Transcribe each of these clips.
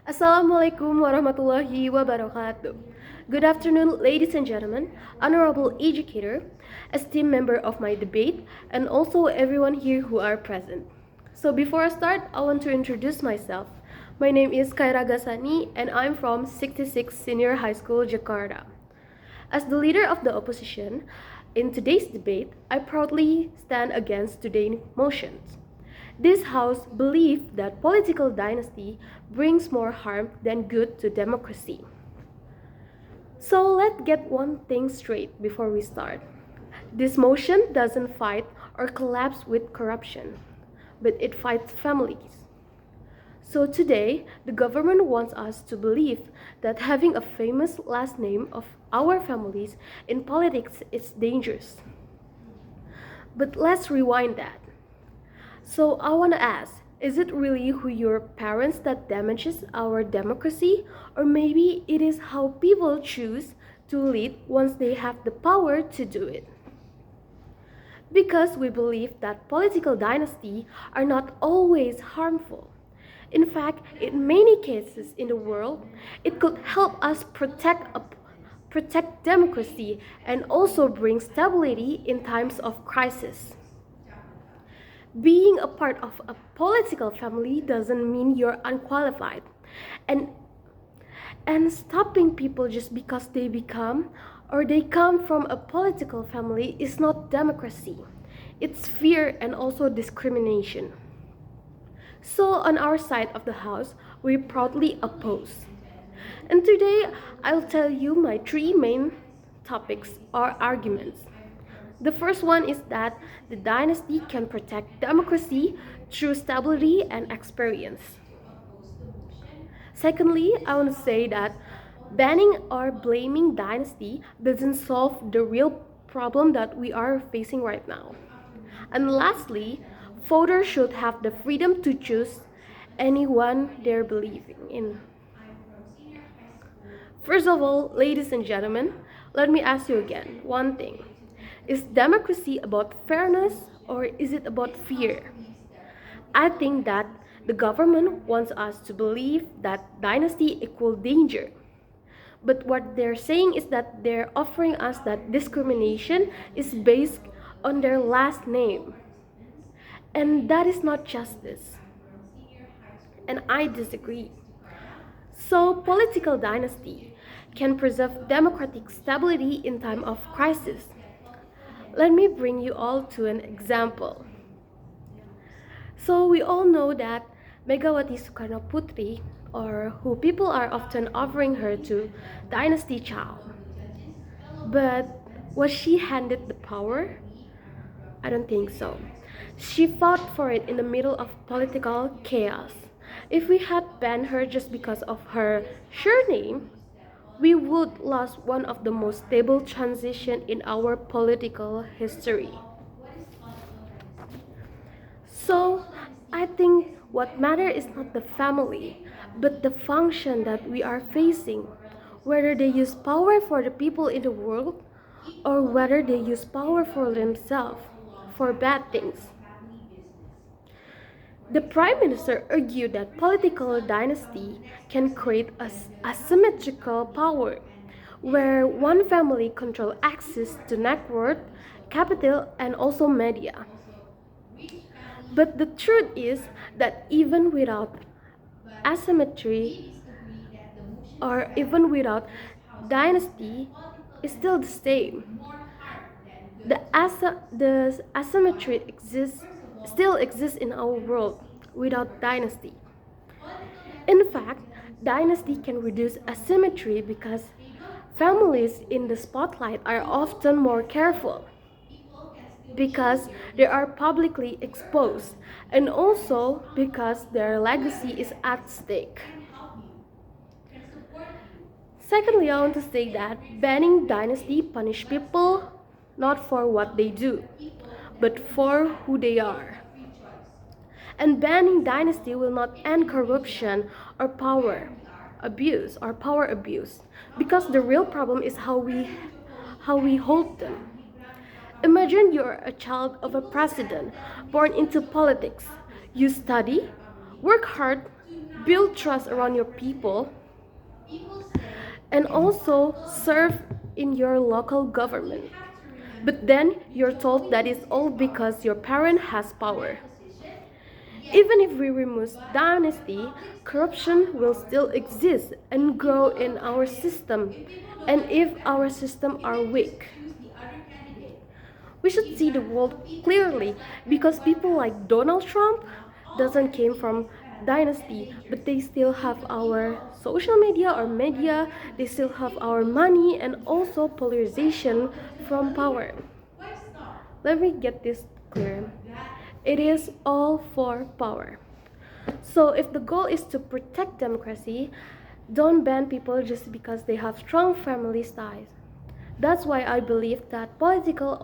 Assalamualaikum warahmatullahi wabarakatuh. Good afternoon, ladies and gentlemen, honorable educator, esteemed member of my debate, and also everyone here who are present. So before I start, I want to introduce myself. My name is Khaira Ghassani, and I'm from 66 Senior High School, Jakarta. As the leader of the opposition, in today's debate, I proudly stand against today's motions. This House believes that political dynasty brings more harm than good to democracy. So let's get one thing straight before we start. This motion doesn't fight or collapse with corruption, but it fights families. So today, the government wants us to believe that having a famous last name of our families in politics is dangerous. But let's rewind that. So I want to ask, is it really who your parents that damages our democracy? Or maybe it is how people choose to lead once they have the power to do it? Because we believe that political dynasties are not always harmful. In fact, in many cases in the world, it could help us protect democracy and also bring stability in times of crisis. Being a part of a political family doesn't mean you're unqualified. And stopping people just because they become or they come from a political family is not democracy. It's fear and also discrimination. So on our side of the house, we proudly oppose. And today I'll tell you my three main topics or arguments. The first one is that the dynasty can protect democracy through stability and experience. Secondly, I want to say that banning or blaming dynasty doesn't solve the real problem that we are facing right now. And lastly, voters should have the freedom to choose anyone they're believing in. First of all, ladies and gentlemen, let me ask you again one thing. Is democracy about fairness or is it about fear? I think that the government wants us to believe that dynasty equals danger. But what they're saying is that they're offering us that discrimination is based on their last name. And that is not justice. And I disagree. So political dynasty can preserve democratic stability in time of crisis. Let me bring you all to an example. So we all know that Megawati Soekarno Putri, or who people are often offering her to dynasty child. But was she handed the power? I don't think so. She fought for it in the middle of political chaos. If we had banned her just because of her surname, we would lose one of the most stable transition in our political history. So, I think what matters is not the family, but the function that we are facing, whether they use power for the people in the world or whether they use power for themselves, for bad things. The Prime Minister argued that political dynasty can create asymmetrical power, where one family controls access to network, capital, and also media. But the truth is that even without asymmetry or even without dynasty, it's still the same. The asymmetry still exists in our world without dynasty. In fact, dynasty can reduce asymmetry because families in the spotlight are often more careful because they are publicly exposed and also because their legacy is at stake. Secondly, I want to say that banning dynasty punish people not for what they do, but for who they are. And banning dynasty will not end corruption or power abuse because the real problem is how we hold them. Imagine you're a child of a president born into politics. You study, work hard, build trust around your people, and also serve in your local government. But then you're told that it's all because your parent has power. Even if we remove dynasty, corruption will still exist and grow in our system. And if our system are weak, we should see the world clearly, because people like Donald Trump doesn't came from dynasty, but they still have our social media or media, they still have our money and also polarization from power. Let me get this clear. It is all for power. So if the goal is to protect democracy, don't ban people just because they have strong family ties. That's why I believe that political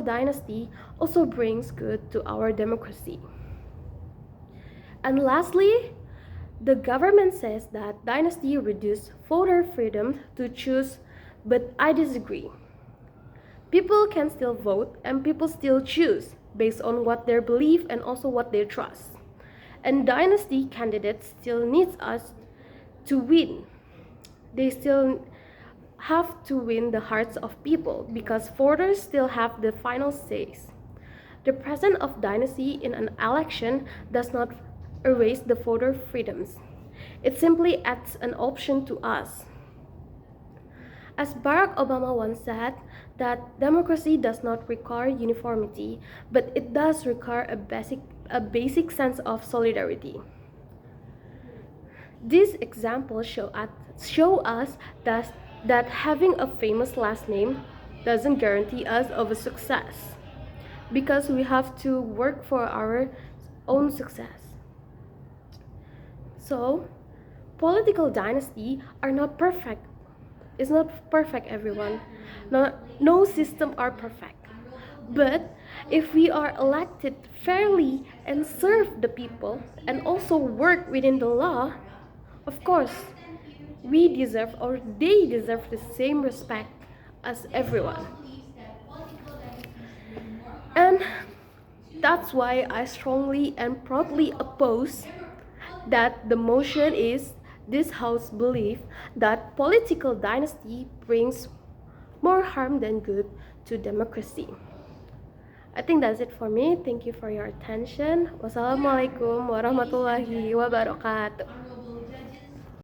dynasty also brings good to our democracy. And lastly, the government says that dynasty reduce voter freedom to choose, but I disagree. People can still vote and people still choose based on what they believe and also what they trust. And dynasty candidates still needs us to win. They still have to win the hearts of people because voters still have the final say. The presence of dynasty in an election does not erase the voter freedoms. It simply adds an option to us. As Barack Obama once said, that democracy does not require uniformity, but it does require a basic sense of solidarity. These examples show us that having a famous last name doesn't guarantee us of a success, because we have to work for our own success. So, political dynasties are not perfect. It's not perfect, everyone. No system are perfect. But if we are elected fairly and serve the people and also work within the law, of course, we deserve or they deserve the same respect as everyone. And that's why I strongly and proudly oppose that the motion is this House believe that political dynasty brings more harm than good to democracy. I think that's it for me. Thank you for your attention. Wassalamualaikum warahmatullahi wabarakatuh.